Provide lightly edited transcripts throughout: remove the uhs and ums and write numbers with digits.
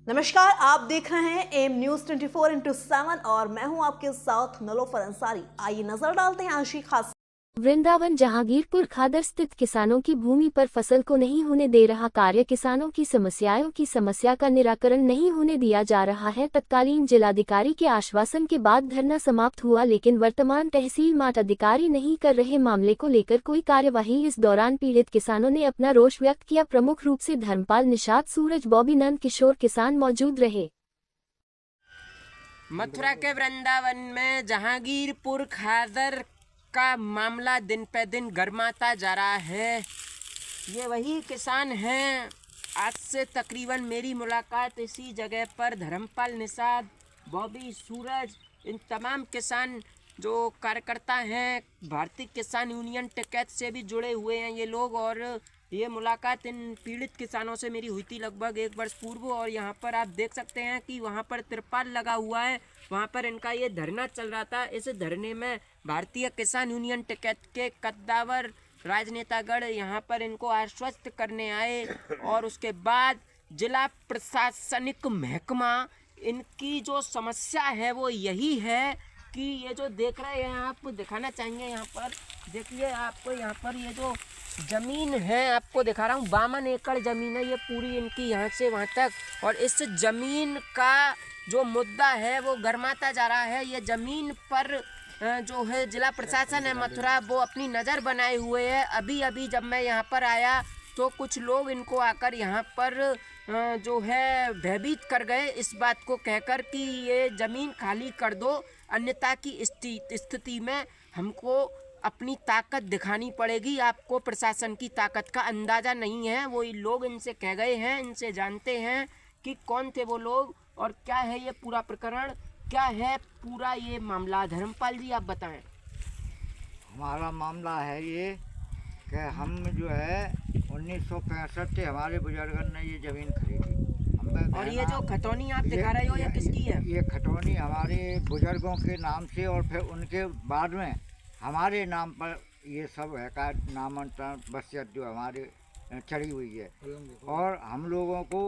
नमस्कार, आप देख रहे हैं एम न्यूज 24/7 और मैं हूं आपके साथ नलोफर अंसारी। आइए नजर डालते हैं आज की खास। वृंदावन जहांगीरपुर खादर स्थित किसानों की भूमि पर फसल को नहीं होने दे रहा कार्य। किसानों की समस्या का निराकरण नहीं होने दिया जा रहा है। तत्कालीन जिलाधिकारी के आश्वासन के बाद धरना समाप्त हुआ, लेकिन वर्तमान तहसील माठ अधिकारी नहीं कर रहे मामले को लेकर कोई कार्यवाही। इस दौरान पीड़ित किसानों ने अपना रोष व्यक्त किया। प्रमुख रूप से धर्मपाल, निषाद, सूरज, बॉबी, नंद किशोर किसान मौजूद रहे। मथुरा के वृंदावन में जहांगीरपुर खादर का मामला दिन पे दिन गर्माता जा रहा है। ये वही किसान हैं। आज से तकरीबन मेरी मुलाकात इसी जगह पर धर्मपाल, निषाद, बॉबी, सूरज, इन तमाम किसान जो कार्यकर्ता हैं भारतीय किसान यूनियन टिकैत से भी जुड़े हुए हैं ये लोग, और ये मुलाकात इन पीड़ित किसानों से मेरी हुई थी लगभग 1 वर्ष पूर्व। और यहाँ पर आप देख सकते हैं कि वहाँ पर तिरपाल लगा हुआ है, वहाँ पर इनका ये धरना चल रहा था। इस धरने में भारतीय किसान यूनियन टिकैत के कद्दावर राजनेतागण यहाँ पर इनको आश्वस्त करने आए, और उसके बाद जिला प्रशासनिक महकमा, इनकी जो समस्या है वो यही है कि ये जो देख रहे हैं आप, दिखाना चाहेंगे यहाँ पर देखिए। आपको यहाँ पर ये जो ज़मीन है आपको दिखा रहा हूँ, 52 एकड़ ज़मीन है ये पूरी इनकी, यहाँ से वहाँ तक। और इस ज़मीन का जो मुद्दा है वो गर्माता जा रहा है। ये ज़मीन पर जो है जिला प्रशासन है मथुरा, वो अपनी नज़र बनाए हुए है। अभी अभी जब मैं यहाँ पर आया तो कुछ लोग इनको आकर यहाँ पर जो है भयभीत कर गए, इस बात को कहकर कि ये ज़मीन खाली कर दो, अन्यथा की स्थिति में हमको अपनी ताकत दिखानी पड़ेगी। आपको प्रशासन की ताकत का अंदाज़ा नहीं है। वो लोग इनसे कह गए हैं, इनसे जानते हैं कि कौन थे वो लोग और क्या है ये पूरा प्रकरण, क्या है पूरा ये मामला। धर्मपाल जी आप बताएं। हमारा मामला है ये कि हम जो है 1965 से हमारे बुजुर्गों ने ये ज़मीन खरीदी। और ये जो खतौनी आप दिखा रहे हो ये किसकी है? ये खतौनी हमारे बुजुर्गों के नाम से, और फिर उनके बाद में हमारे नाम पर ये सब है का नामांतरण वसीयत जो हमारे चढ़ी हुई है। और हम लोगों को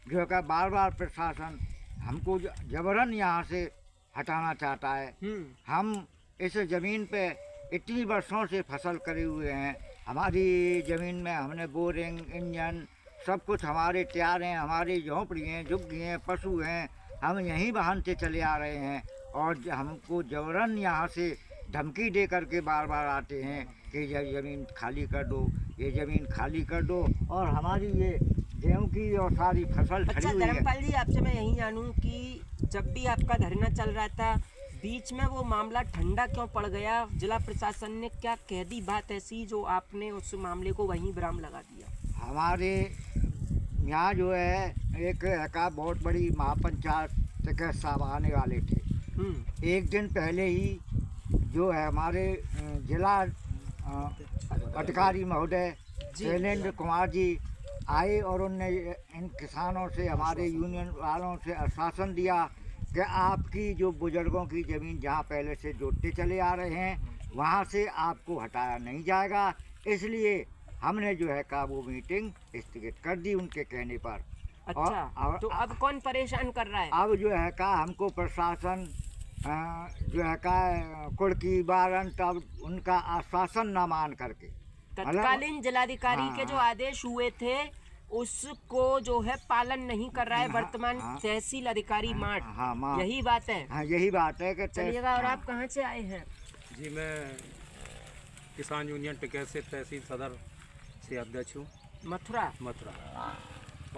जो है बार बार प्रशासन हमको जबरन यहाँ से हटाना चाहता है। हम इस ज़मीन पे इतनी वर्षों से फसल करे हुए हैं। हमारी ज़मीन में हमने बोरिंग, इंजन सब कुछ हमारे तैयार हैं, हमारी झोंपड़ी हैं, झुग्गी हैं, पशु हैं, हम यहीं बहानते चले आ रहे हैं। और हमको जबरन यहाँ से धमकी दे करके बार बार आते हैं कि ये ज़मीन खाली कर दो, ये ज़मीन खाली कर दो। और हमारी ये गेहूँ की और सारी फसल खड़ी हुई है। धर्मपाल जी आपसे मैं यही जानूँ कि जब भी आपका धरना चल रहा था, बीच में वो मामला ठंडा क्यों पड़ गया? जिला प्रशासन ने क्या कह दी बात ऐसी जो आपने उस मामले को वहीं विराम लगा दिया? हमारे यहाँ जो है एक का बहुत बड़ी महापंचायत के साहब आने वाले थे। एक दिन पहले ही जो है हमारे जिला अधिकारी महोदय शैलेंद्र कुमार जी आए, और उनने इन किसानों से, हमारे यूनियन वालों से आश्वासन दिया कि आपकी जो बुजुर्गों की ज़मीन जहाँ पहले से जोतते चले आ रहे हैं वहाँ से आपको हटाया नहीं जाएगा। इसलिए हमने जो है का वो मीटिंग स्थगित कर दी उनके कहने पर। अच्छा, और तो अब कौन परेशान कर रहा है? अब जो है का हमको प्रशासन जो है का कुड़की बारन तब उनका आश्वासन न मान करके, तत्कालीन जिलाधिकारी के जो आदेश हुए थे उसको जो है पालन नहीं कर रहा है वर्तमान तहसील अधिकारी माठ। यही बात है। हाँ, यही बात है कि चलिएगा। और आप कहाँ से आए हैं? जी, मैं किसान यूनियन टिकैत से तहसील सदर से अध्यक्ष हूँ, मथुरा।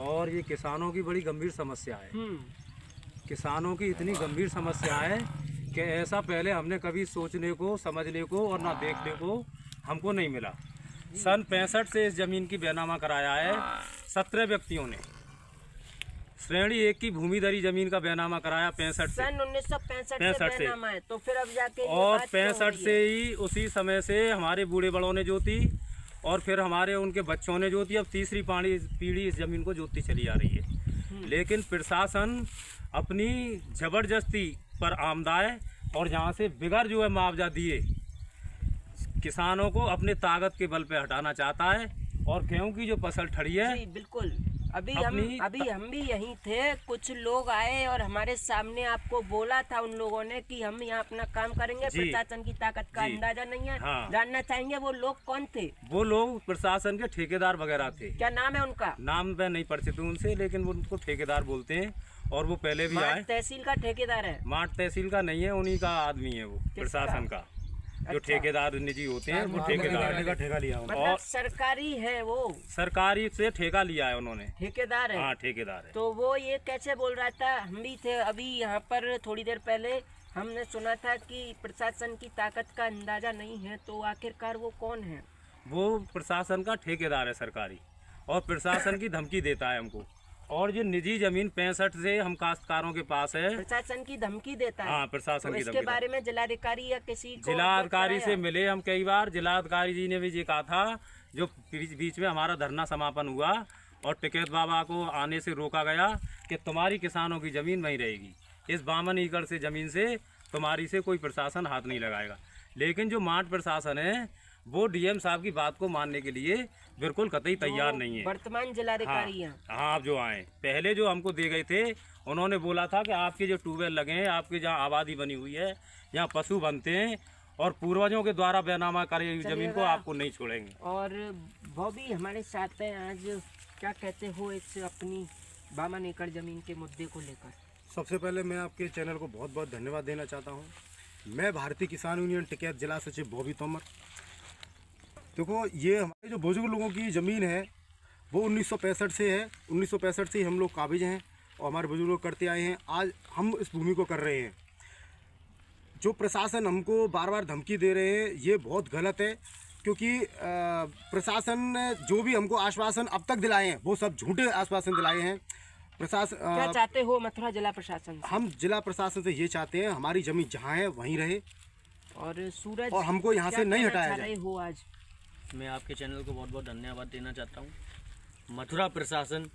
और ये किसानों की बड़ी गंभीर समस्या है। किसानों की इतनी गंभीर समस्या है कि ऐसा पहले हमने कभी सोचने को, समझने को और ना देखने को हमको नहीं मिला। सन 65 से इस ज़मीन की बैनामा कराया है 17 व्यक्तियों ने। श्रेणी 1 की भूमिधरी ज़मीन का बैनामा कराया 65 से। सन 1965 से है, तो फिर अब जाके और 65 से ही उसी समय से हमारे बूढ़े बड़ों ने जोती, और फिर हमारे उनके बच्चों ने जोती। अब तीसरी पीढ़ी इस ज़मीन को जोतती चली आ रही है। लेकिन प्रशासन अपनी ज़बरदस्ती पर आमदाय और यहाँ से बिगड़ जो है मुआवजा दिए किसानों को अपने ताकत के बल पे हटाना चाहता है। और गेहूं की जो फसल ठड़ी है, बिल्कुल अभी अपनी हम भी यहीं थे, कुछ लोग आए और हमारे सामने आपको बोला था उन लोगों ने कि हम यहाँ अपना काम करेंगे, जी। प्रशासन की ताकत का जी। अंदाजा नहीं है। हाँ। जानना चाहेंगे वो लोग कौन थे? वो लोग प्रशासन के ठेकेदार वगैरह थे। क्या नाम है उनका? नाम मैं नहीं परिचित हूँ उनसे, लेकिन वो उनको ठेकेदार बोलते हैं और वो पहले भी आए। माट तहसील का ठेकेदार है? माट तहसील का नहीं है, उन्हीं का आदमी है वो, प्रशासन का। जो अच्छा। ठेकेदार निजी होते हैं वो ठेकेदार का ठेका लिया मतलब और सरकारी है वो? सरकारी से ठेका लिया है उन्होंने। ठेकेदार है? हाँ, ठेकेदार है। तो वो ये कैसे बोल रहा था? हम भी थे अभी यहाँ पर, थोड़ी देर पहले हमने सुना था कि प्रशासन की ताकत का अंदाजा नहीं है, तो आखिरकार वो कौन है? वो प्रशासन का ठेकेदार है सरकारी, और प्रशासन की धमकी देता है हमको। और जो निजी जमीन 65 से हम काश्तकारों के पास है। प्रशासन की धमकी देता है? हाँ, प्रशासन तो की इसके धमकी बारे में जिलाधिकारी या किसी को जिलाधिकारी से बताया? मिले हम कई बार। जिलाधिकारी जी ने भी ये कहा था, जो बीच में हमारा धरना समापन हुआ और टिकैत बाबा को आने से रोका गया, कि तुम्हारी किसानों की ज़मीन वहीं रहेगी, इस 52 एकड़ से ज़मीन से तुम्हारी से कोई प्रशासन हाथ नहीं लगाएगा। लेकिन जो माठ प्रशासन है वो डीएम साहब की बात को मानने के लिए बिल्कुल कतई तैयार नहीं है। वर्तमान जिलाधिकारी हैं? हाँ, आप जो आए पहले जो हमको दे गए थे, उन्होंने बोला था कि आपके जो ट्यूबवेल लगे हैं, आपके जहाँ आबादी बनी हुई है, यहाँ पशु बनते हैं और पूर्वजों के द्वारा बेनामा करे हुई जमीन को आपको नहीं छोड़ेंगे। और वो भी हमारे साथ हैं आज, क्या कहते हो इस अपनी 52 एकड़ जमीन के मुद्दे को लेकर? सबसे पहले मैं आपके चैनल को बहुत बहुत धन्यवाद देना चाहता हूँ। मैं भारतीय किसान यूनियन टिकैत जिला सचिव बॉबी तोमर। देखो, ये हमारे जो बुजुर्ग लोगों की ज़मीन है वो 1965 से है। 1965 से ही हम लोग काबिज हैं और हमारे बुजुर्ग लोग करते आए हैं। आज हम इस भूमि को कर रहे हैं। जो प्रशासन हमको बार बार धमकी दे रहे हैं, ये बहुत गलत है, क्योंकि प्रशासन ने जो भी हमको आश्वासन अब तक दिलाए हैं वो सब झूठे आश्वासन दिलाए हैं। प्रशासन क्या चाहते हो मथुरा जिला प्रशासन से? हम जिला प्रशासन से ये चाहते हैं हमारी जमीन जहाँ है वहीं रहे और सूरज, और हमको यहाँ से क्या नहीं कहना हटाया चाह जाए। रहे हो आज? मैं आपके चैनल को बहुत बहुत धन्यवाद देना चाहता हूँ। मथुरा प्रशासन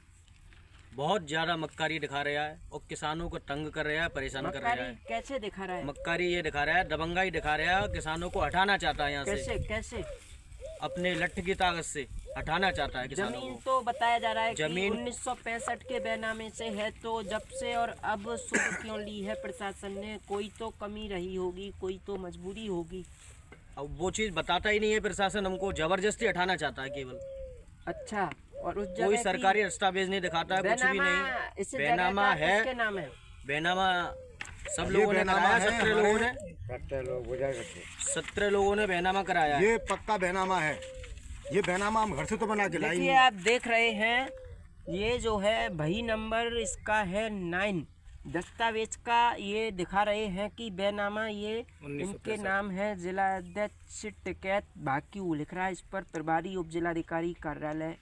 बहुत ज़्यादा मक्कारी दिखा रहा है और किसानों को तंग कर रहा है, परेशान कर रहा मक्कारी है। कैसे दिखा रहा है? मक्कारी ये दिखा रहा है, दबंगाई दिखा रहा है, किसानों को हटाना चाहता है यहाँ से, कैसे कैसे? अपने लठ की ताकत से हटाना चाहता है किसानों जमीन को। तो बताया जा रहा है कि जमीन- 1965 के बैनामे से है, तो जब से और अब शुरू क्यों ली है प्रशासन ने? कोई तो कमी रही होगी, कोई तो मजबूरी होगी। अब वो चीज़ बताता ही नहीं है प्रशासन, हमको जबरदस्ती हटाना चाहता है केवल। अच्छा, और उस जगह कोई की सरकारी दस्तावेज नहीं दिखाता है, कुछ भी बैनामा नहीं। इस बैनामा जगह का है, किसके नाम है? बैनामा सब ये लोगों ने बैनामा कराया, है 17 लोगों ने, 17 लोगों ने बैनामा कराया है। ये पक्का बैनामा है। ये बैनामा हम घर से तो बना के लाए देखिए, नहीं। आप देख रहे हैं, ये जो है वही नंबर इसका है 9 दस्तावेज का। ये दिखा रहे हैं कि बैनामा ये इनके नाम है। जिला अध्यक्ष टिकैत भाक्यू लिख रहा है इस पर, प्रभारी उप जिलाधिकारी कार्यालय।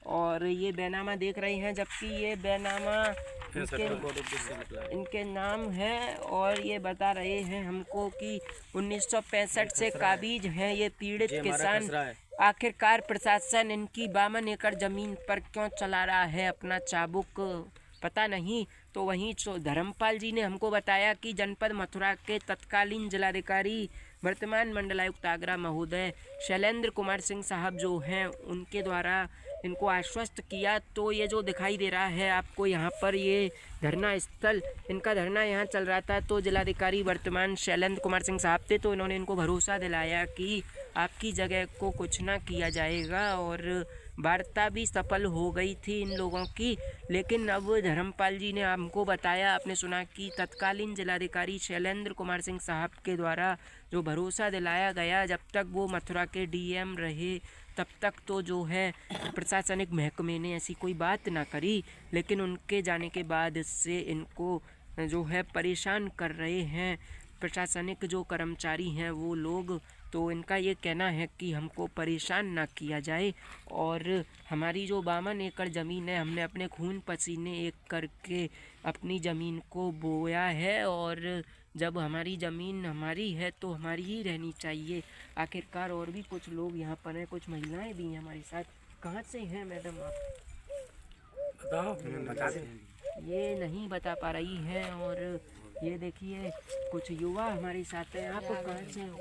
और ये बैनामा देख रहे हैं, जबकि ये बैनामा इनके नाम है। और ये बता रहे हैं हमको कि 1965 से काबिज हैं ये पीड़ित ये हमारा किसान। खसरा है। आखिरकार प्रशासन इनकी 52 एकड़ जमीन पर क्यों चला रहा है अपना चाबुक, पता नहीं। तो वहीं धर्मपाल जी ने हमको बताया कि जनपद मथुरा के तत्कालीन जिलाधिकारी वर्तमान मंडलायुक्त आगरा महोदय शैलेंद्र कुमार सिंह साहब जो हैं, उनके द्वारा इनको आश्वस्त किया। तो ये जो दिखाई दे रहा है आपको यहाँ पर, ये धरना स्थल, इनका धरना यहाँ चल रहा था। तो जिलाधिकारी वर्तमान शैलेंद्र कुमार सिंह साहब थे, तो इन्होंने इनको भरोसा दिलाया कि आपकी जगह को कुछ ना किया जाएगा। और वार्ता भी सफल हो गई थी इन लोगों की। लेकिन अब धर्मपाल जी ने हमको बताया, आपने सुना कि तत्कालीन जिलाधिकारी शैलेंद्र कुमार सिंह साहब के द्वारा जो भरोसा दिलाया गया, जब तक वो मथुरा के डीएम रहे तब तक तो जो है प्रशासनिक महकमे ने ऐसी कोई बात ना करी। लेकिन उनके जाने के बाद इससे इनको जो है परेशान कर रहे हैं प्रशासनिक जो कर्मचारी हैं वो लोग। तो इनका ये कहना है कि हमको परेशान ना किया जाए। और हमारी जो 52 एकड़ ज़मीन है, हमने अपने खून पसीने एक करके अपनी ज़मीन को बोया है। और जब हमारी ज़मीन हमारी है तो हमारी ही रहनी चाहिए। आखिरकार और भी कुछ लोग यहाँ पर हैं, कुछ महिलाएं भी हैं हमारे साथ। कहाँ से हैं मैडम आप? बताओ, बता दें। ये नहीं बता पा रही हैं। और ये देखिए, कुछ युवा हमारे साथ हैं। आप कहाँ से हो?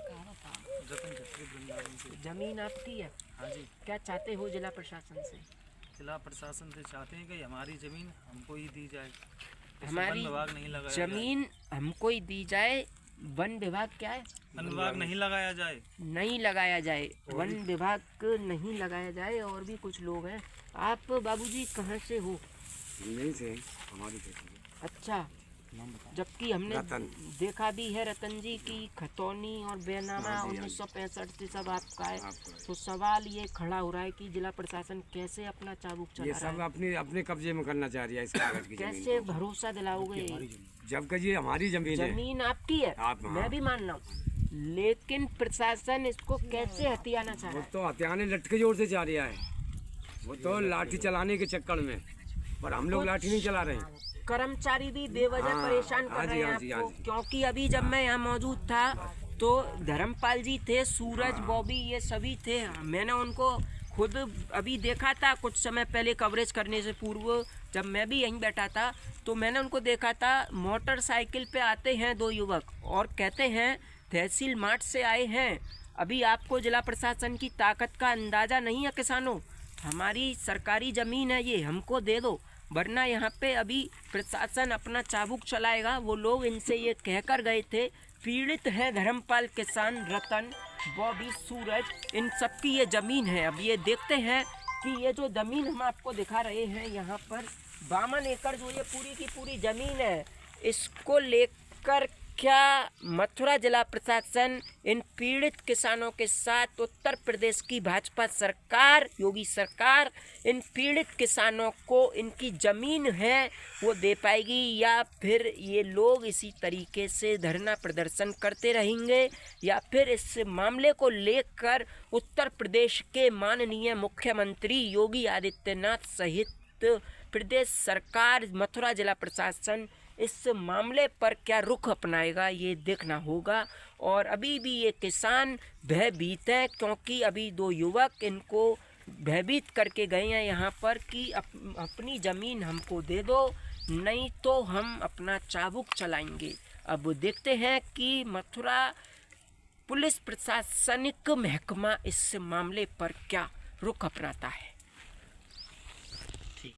जमीन आपकी है? हाँ जी। क्या चाहते हो जिला प्रशासन से? जिला प्रशासन से चाहते हैं कि हमारी ज़मीन हमको ही दी जाए। इस हमारी वन विभाग नहीं लगाया जमीन हमको ही दी जाए। वन विभाग क्या है? वन विभाग नहीं लगाया जाए। नहीं लगाया जाए, वन विभाग नहीं लगाया जाए। और भी कुछ लोग हैं। आप बाबूजी कहाँ से हो? यहीं से हमारी अच्छा, जबकि हमने देखा भी है रतन जी की खतौनी और बेनामा 1965 से सब आपका है। तो सवाल ये खड़ा हो रहा है कि जिला प्रशासन कैसे अपना चाबुक चला रहा है? अपने अपने कब्जे में करना चाह रही है इस कागज की कैसे भरोसा दिलाओगे? जबकि ये हमारी जमीन है। जमीन आपकी है, मैं भी मान रहा हूँ, लेकिन प्रशासन इसको कैसे हथियाना चाह रहा है? तो हथियाने लटके जोर से चाह रहा है। वो तो लाठी चलाने के चक्कर में, पर हम लोग लाठी नहीं चला रहे हैं। कर्मचारी भी बेवजह परेशान कर रहे हैं आपको। क्योंकि अभी जब मैं यहाँ मौजूद था तो धर्मपाल जी थे, सूरज, बॉबी, ये सभी थे। मैंने उनको खुद अभी देखा था कुछ समय पहले, कवरेज करने से पूर्व जब मैं भी यहीं बैठा था तो मैंने उनको देखा था। मोटरसाइकिल पे आते हैं दो युवक और कहते हैं तहसील मार्ट से आए हैं। अभी आपको जिला प्रशासन की ताकत का अंदाज़ा नहीं है किसानों। हमारी सरकारी ज़मीन है, ये हमको दे दो, वरना यहाँ पे अभी प्रशासन अपना चाबुक चलाएगा। वो लोग इनसे ये कहकर गए थे। पीड़ित है धर्मपाल, किसान, रतन, बॉबी, सूरज, इन सब की ये ज़मीन है। अब ये देखते हैं कि ये जो ज़मीन हम आपको दिखा रहे हैं यहाँ पर 52 एकड़ जो ये पूरी की पूरी ज़मीन है, इसको लेकर क्या मथुरा जिला प्रशासन इन पीड़ित किसानों के साथ उत्तर प्रदेश की भाजपा सरकार, योगी सरकार, इन पीड़ित किसानों को इनकी ज़मीन है वो दे पाएगी, या फिर ये लोग इसी तरीके से धरना प्रदर्शन करते रहेंगे, या फिर इस मामले को लेकर उत्तर प्रदेश के माननीय मुख्यमंत्री योगी आदित्यनाथ सहित प्रदेश सरकार, मथुरा जिला प्रशासन इस मामले पर क्या रुख अपनाएगा, ये देखना होगा। और अभी भी ये किसान भयभीत हैं, क्योंकि अभी दो युवक इनको भयभीत करके गए हैं यहाँ पर कि अपनी ज़मीन हमको दे दो, नहीं तो हम अपना चाबुक चलाएंगे। अब देखते हैं कि मथुरा पुलिस प्रशासनिक महकमा इस मामले पर क्या रुख अपनाता है।